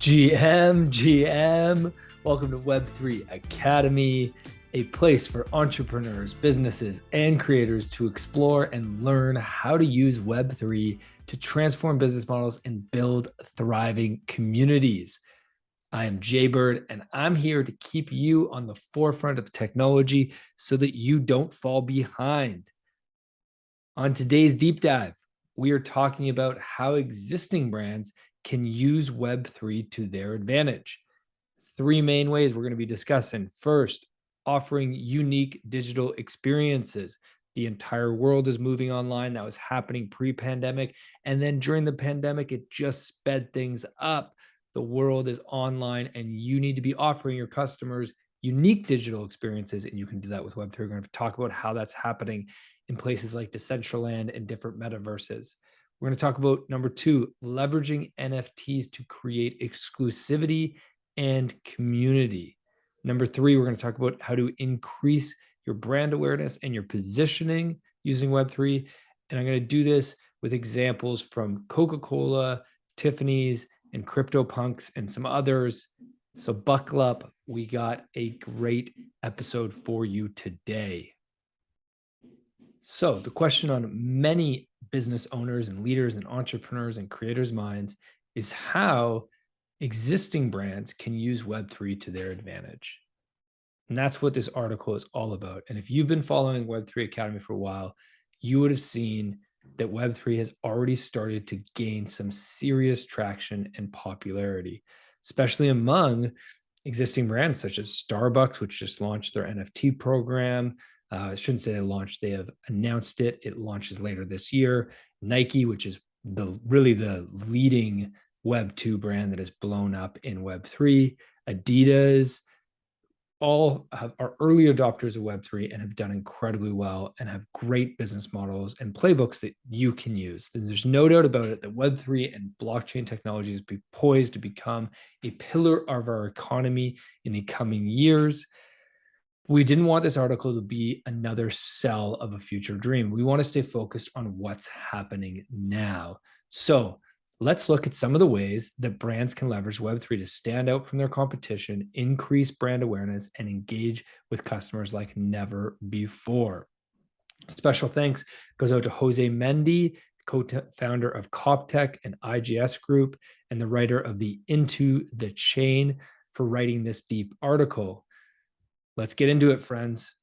GM. Welcome to Web3 Academy, a place for entrepreneurs, businesses, and creators to explore and learn how to use Web3 to transform business models and build thriving communities. I am Jaybird, and I'm here to keep you on the forefront of technology so that you don't fall behind. On today's deep dive, we are talking about how existing brands can use Web3 to their advantage. Three main ways we're going to be discussing. First, offering unique digital experiences. The entire world is moving online. That was happening pre-pandemic. And then during the pandemic, it just sped things up. The world is online, and you need to be offering your customers unique digital experiences, and you can do that with Web3. We're going to talk about how that's happening in places like Decentraland and different metaverses. We're going to talk about number two, leveraging NFTs to create exclusivity and community. Number three, we're going to talk about how to increase your brand awareness and your positioning using Web3. And I'm going to do this with examples from Coca-Cola, Tiffany's, and CryptoPunks, and some others. So buckle up. We got a great episode for you today. So the question on many business owners and leaders and entrepreneurs and creators' minds is how existing brands can use Web3 to their advantage. And that's what this article is all about. And if you've been following Web3 Academy for a while, you would have seen that Web3 has already started to gain some serious traction and popularity, especially among existing brands such as Starbucks, which just launched their NFT program. I shouldn't say they launched, they have announced it. It launches later this year. Nike, which is really the leading Web2 brand that has blown up in Web3. Adidas, all are early adopters of Web3 and have done incredibly well and have great business models and playbooks that you can use. There's no doubt about it that Web3 and blockchain technology is poised to become a pillar of our economy in the coming years. We didn't want this article to be another sell of a future dream. We want to stay focused on what's happening now. So let's look at some of the ways that brands can leverage Web3 to stand out from their competition, increase brand awareness, and engage with customers like never before. Special thanks goes out to Jose Mendi, co-founder of CopTech and IGS Group, and the writer of the Into the Chain, for writing this deep article. Let's get into it, friends.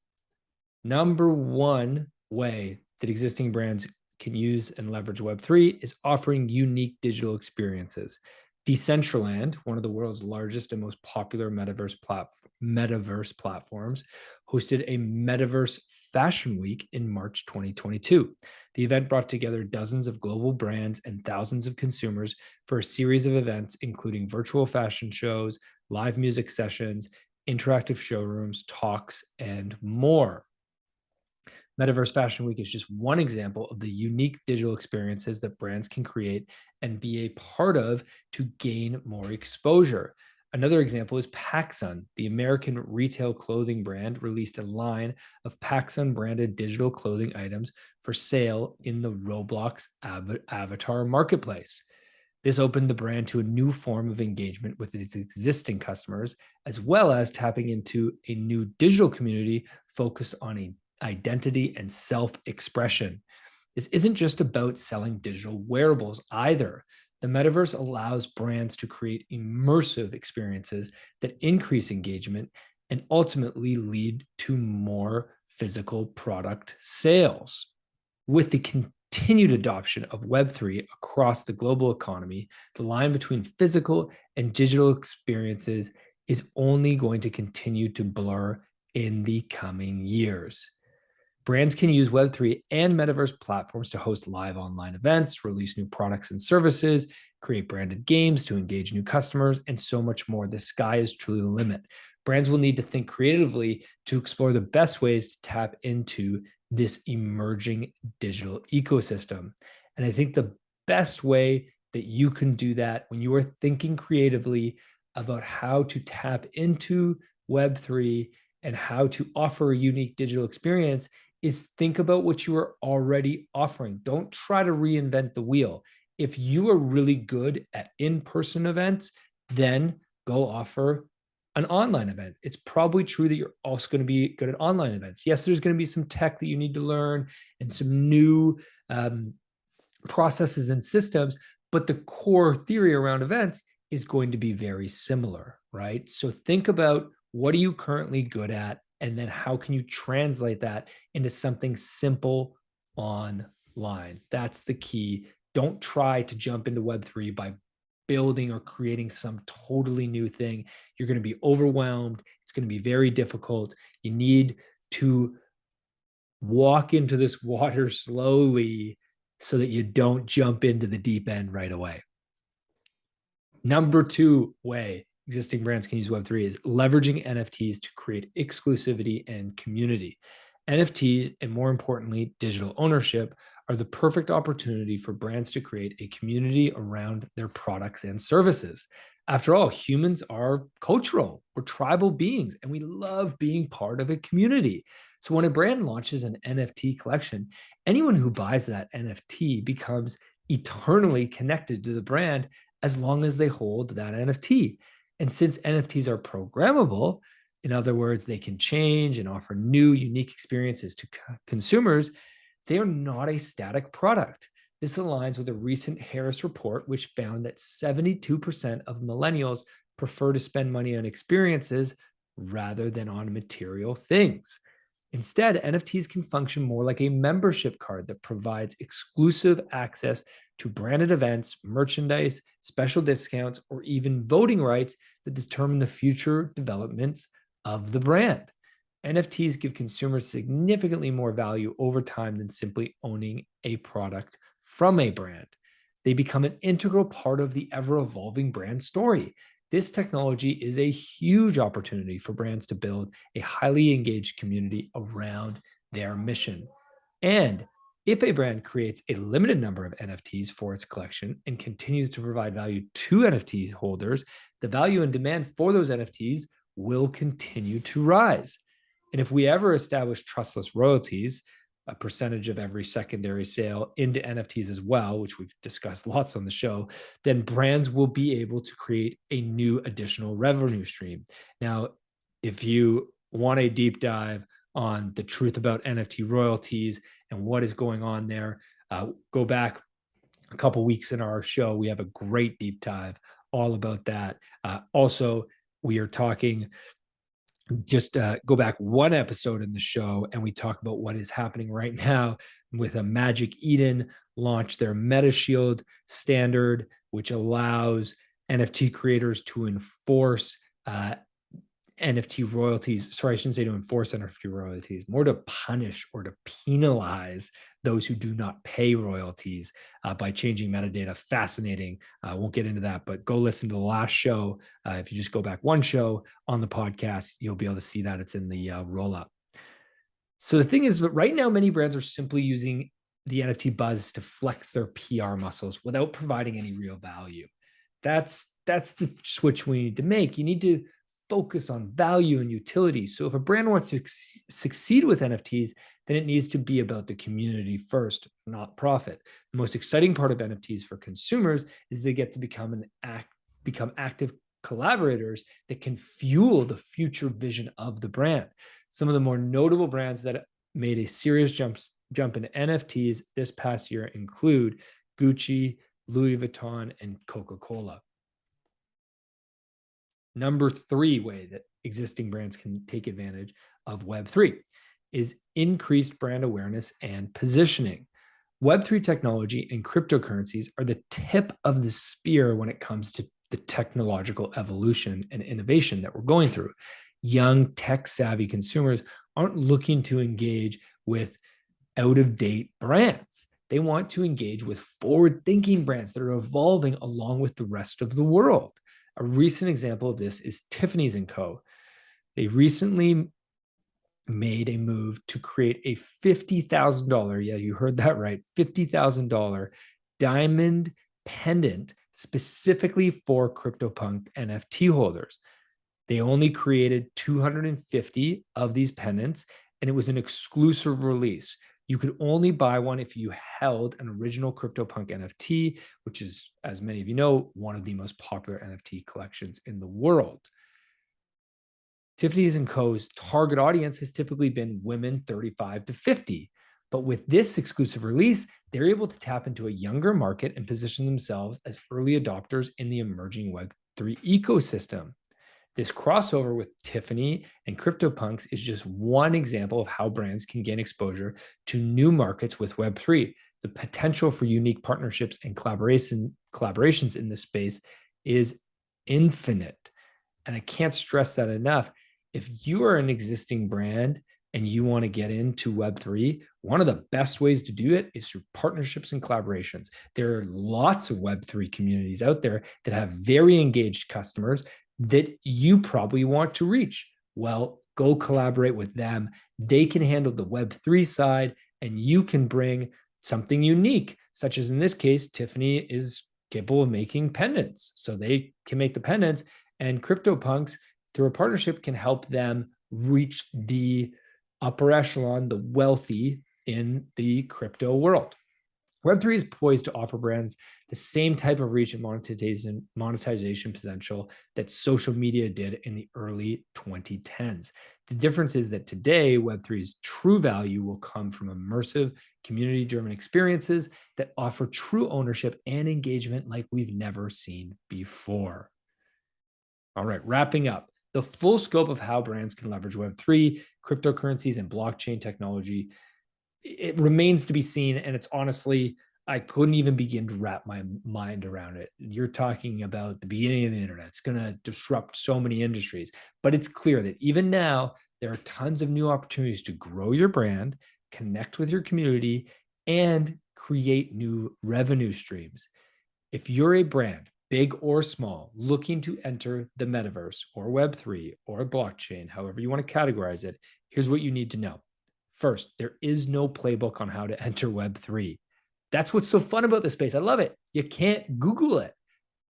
Number one way that existing brands can use and leverage Web3 is offering unique digital experiences. Decentraland, one of the world's largest and most popular metaverse platforms, hosted a Metaverse Fashion Week in March 2022. The event brought together dozens of global brands and thousands of consumers for a series of events, including virtual fashion shows, live music sessions, interactive showrooms, talks, and more. Metaverse Fashion Week is just one example of the unique digital experiences that brands can create and be a part of to gain more exposure. Another example is PacSun. The American retail clothing brand released a line of PacSun branded digital clothing items for sale in the Roblox avatar marketplace. This opened the brand to a new form of engagement with its existing customers, as well as tapping into a new digital community focused on identity and self-expression. This isn't just about selling digital wearables either. The metaverse allows brands to create immersive experiences that increase engagement and ultimately lead to more physical product sales. With the continued adoption of Web3 across the global economy, the line between physical and digital experiences is only going to continue to blur in the coming years. Brands can use Web3 and metaverse platforms to host live online events, release new products and services, create branded games to engage new customers, and so much more. The sky is truly the limit. Brands will need to think creatively to explore the best ways to tap into this emerging digital ecosystem. And I think the best way that you can do that when you are thinking creatively about how to tap into Web3 and how to offer a unique digital experience is think about what you are already offering. Don't try to reinvent the wheel. If you are really good at in-person events, then go offer an online event. It's probably true that you're also going to be good at online events. Yes, there's going to be some tech that you need to learn and some new processes and systems, but the core theory around events is going to be very similar, right? So think about, what are you currently good at? And then how can you translate that into something simple online? That's the key. Don't try to jump into Web3 by building or creating some totally new thing. You're going to be overwhelmed. It's going to be very difficult. You need to walk into this water slowly so that you don't jump into the deep end right away. Number 2 way existing brands can use Web3 is leveraging NFTs to create exclusivity and community. NFTs, and more importantly, digital ownership, are the perfect opportunity for brands to create a community around their products and services. After all, humans are cultural, we're tribal beings, and we love being part of a community. So when a brand launches an NFT collection, anyone who buys that NFT becomes eternally connected to the brand as long as they hold that NFT. And since NFTs are programmable, in other words, they can change and offer new, unique experiences to consumers, they are not a static product. This aligns with a recent Harris report, which found that 72% of millennials prefer to spend money on experiences rather than on material things. Instead, NFTs can function more like a membership card that provides exclusive access to branded events, merchandise, special discounts, or even voting rights that determine the future developments of the brand. NFTs give consumers significantly more value over time than simply owning a product from a brand. They become an integral part of the ever-evolving brand story. This technology is a huge opportunity for brands to build a highly engaged community around their mission. And if a brand creates a limited number of NFTs for its collection and continues to provide value to NFT holders, the value and demand for those NFTs will continue to rise. And if we ever establish trustless royalties, a percentage of every secondary sale into NFTs as well, which we've discussed lots on the show, then brands will be able to create a new additional revenue stream. Now, if you want a deep dive on the truth about NFT royalties and what is going on there, go back a couple weeks in our show. We have a great deep dive all about that. Also, we are talking, just go back one episode in the show and we talk about what is happening right now with a Magic Eden launch their MetaShield standard, which allows NFT creators to enforce NFT royalties. Sorry, I shouldn't say to enforce NFT royalties, more to punish or to penalize those who do not pay royalties by changing metadata. Fascinating. I won't get into that, but go listen to the last show. If you just go back one show on the podcast, you'll be able to see that it's in the roll-up. So the thing is that right now, many brands are simply using the NFT buzz to flex their PR muscles without providing any real value. That's the switch we need to make. You need to focus on value and utility. So if a brand wants to succeed with NFTs, then it needs to be about the community first, not profit. The most exciting part of NFTs for consumers is they get to become active collaborators that can fuel the future vision of the brand. Some of the more notable brands that made a serious jump in NFTs this past year include Gucci, Louis Vuitton, and Coca-Cola. Number 3 way that existing brands can take advantage of Web3 is increased brand awareness and positioning. Web3 technology and cryptocurrencies are the tip of the spear when it comes to the technological evolution and innovation that we're going through. Young, tech-savvy consumers aren't looking to engage with out-of-date brands. They want to engage with forward-thinking brands that are evolving along with the rest of the world. A recent example of this is Tiffany's & Co. They recently made a move to create a $50,000, yeah, you heard that right, $50,000 diamond pendant specifically for CryptoPunk NFT holders. They only created 250 of these pendants, and it was an exclusive release. You could only buy one if you held an original CryptoPunk NFT, which is, as many of you know, one of the most popular NFT collections in the world. Tiffany's & Co.'s target audience has typically been women 35 to 50. But with this exclusive release, they're able to tap into a younger market and position themselves as early adopters in the emerging Web3 ecosystem. This crossover with Tiffany and CryptoPunks is just one example of how brands can gain exposure to new markets with Web3. The potential for unique partnerships and collaborations in this space is infinite. And I can't stress that enough. If you are an existing brand and you want to get into Web3, one of the best ways to do it is through partnerships and collaborations. There are lots of Web3 communities out there that have very engaged customers that you probably want to reach. Well, go collaborate with them. They can handle the Web3 side, and you can bring something unique, such as in this case, Tiffany is capable of making pendants. So they can make the pendants, and CryptoPunks, through a partnership, can help them reach the upper echelon, the wealthy in the crypto world. Web3 is poised to offer brands the same type of reach and monetization potential that social media did in the early 2010s. The difference is that today, Web3's true value will come from immersive, community-driven experiences that offer true ownership and engagement like we've never seen before. All right, wrapping up. The full scope of how brands can leverage Web3, cryptocurrencies, and blockchain technology, it remains to be seen. And it's honestly, I couldn't even begin to wrap my mind around it. You're talking about the beginning of the internet. It's going to disrupt so many industries. But it's clear that even now, there are tons of new opportunities to grow your brand, connect with your community, and create new revenue streams. If you're a brand, big or small, looking to enter the metaverse or Web3 or blockchain, however you want to categorize it, here's what you need to know. First, there is no playbook on how to enter Web3. That's what's so fun about this space. I love it. You can't Google it.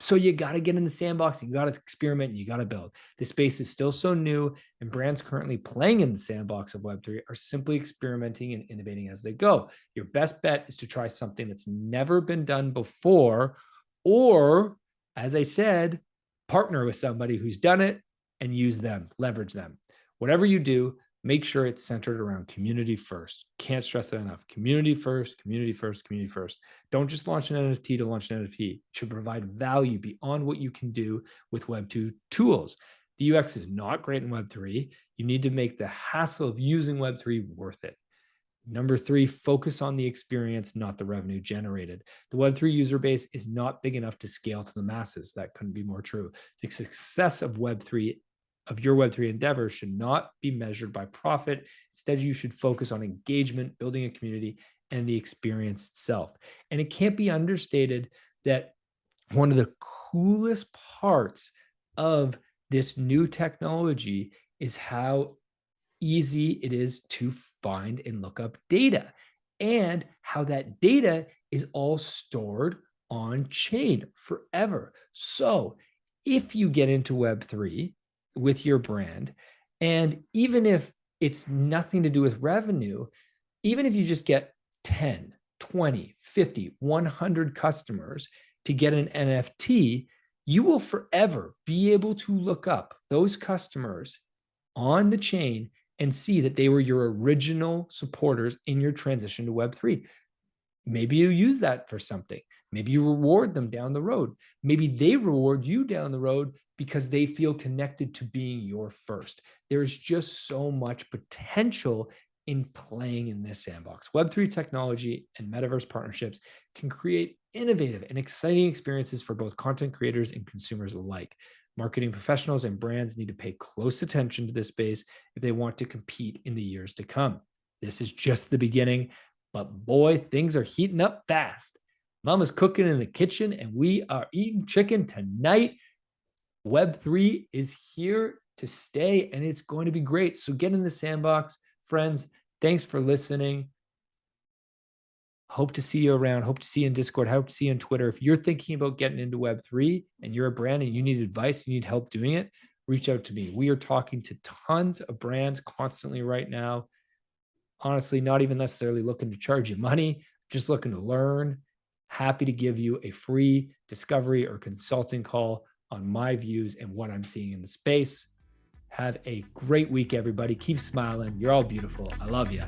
So you got to get in the sandbox. You got to experiment. You got to build. This space is still so new, and brands currently playing in the sandbox of Web3 are simply experimenting and innovating as they go. Your best bet is to try something that's never been done before, or, as I said, partner with somebody who's done it and use them, leverage them. Whatever you do, make sure it's centered around community first. Can't stress that enough. Community first, community first, community first. Don't just launch an NFT to launch an NFT. It should provide value beyond what you can do with Web2 tools. The UX is not great in Web3. You need to make the hassle of using Web3 worth it. Number 3, focus on the experience, not the revenue generated. The Web3 user base is not big enough to scale to the masses. That couldn't be more true. The success of your Web3 endeavor should not be measured by profit. Instead, you should focus on engagement, building a community, and the experience itself. And it can't be understated that one of the coolest parts of this new technology is how easy it is to find and look up data, and how that data is all stored on chain forever. So if you get into Web3 with your brand, and even if it's nothing to do with revenue, even if you just get 10, 20, 50, 100 customers to get an NFT, you will forever be able to look up those customers on the chain and see that they were your original supporters in your transition to Web3. Maybe you use that for something. Maybe you reward them down the road. Maybe they reward you down the road because they feel connected to being your first. There is just so much potential in playing in this sandbox. Web3 technology and metaverse partnerships can create innovative and exciting experiences for both content creators and consumers alike. Marketing professionals and brands need to pay close attention to this space if they want to compete in the years to come. This is just the beginning, but boy, things are heating up fast. Mama's cooking in the kitchen and we are eating chicken tonight. Web3 is here to stay and it's going to be great. So get in the sandbox, friends. Thanks for listening. Hope to see you around. Hope to see you in Discord. Hope to see you on Twitter. If you're thinking about getting into Web3 and you're a brand and you need advice, you need help doing it, reach out to me. We are talking to tons of brands constantly right now. Honestly, not even necessarily looking to charge you money, just looking to learn. Happy to give you a free discovery or consulting call on my views and what I'm seeing in the space. Have a great week, everybody. Keep smiling. You're all beautiful. I love you.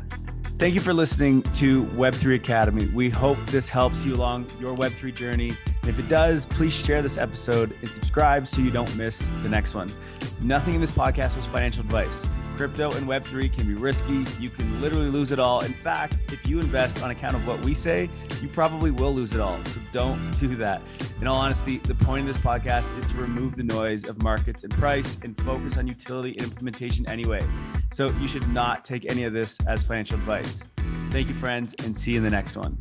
Thank you for listening to Web3 Academy. We hope this helps you along your Web3 journey. And if it does, please share this episode and subscribe so you don't miss the next one. Nothing in this podcast was financial advice. Crypto and Web3 can be risky. You can literally lose it all. In fact, if you invest on account of what we say, you probably will lose it all. So don't do that. In all honesty, the point of this podcast is to remove the noise of markets and price and focus on utility and implementation anyway. So you should not take any of this as financial advice. Thank you, friends, and see you in the next one.